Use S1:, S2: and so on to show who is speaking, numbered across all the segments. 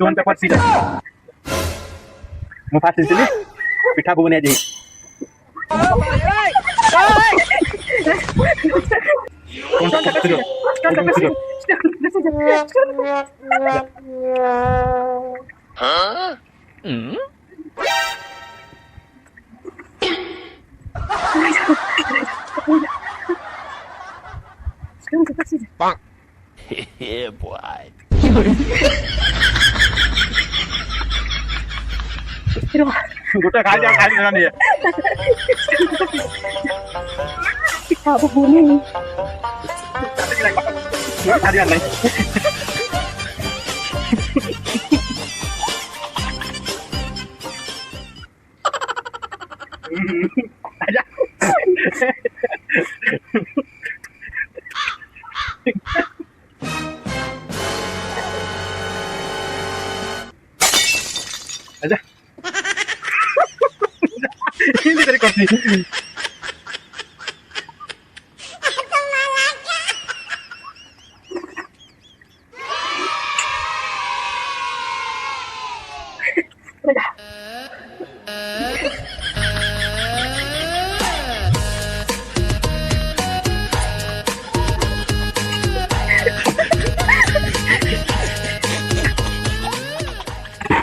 S1: तुमचा पाच मग फास्ट दिली पिठा बघून यायची
S2: Yeah, boy.
S1: गोटा खाली जाना नहीं है
S3: पिठा बघून ये.
S1: खाली जाना नहीं आजा आजा ini dari kopi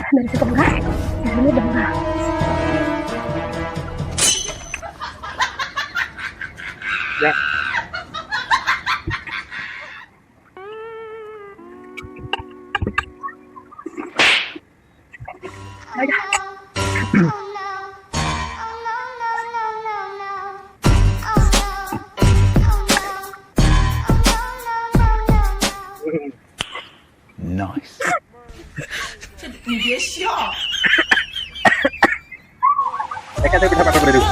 S3: Dari situ enggak, ini udah enggak.
S1: ya
S2: Nice.
S4: 你别笑。
S1: Kata kita pakai berdua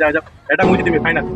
S1: aja, এটা মুজি দিবি ফাইনাল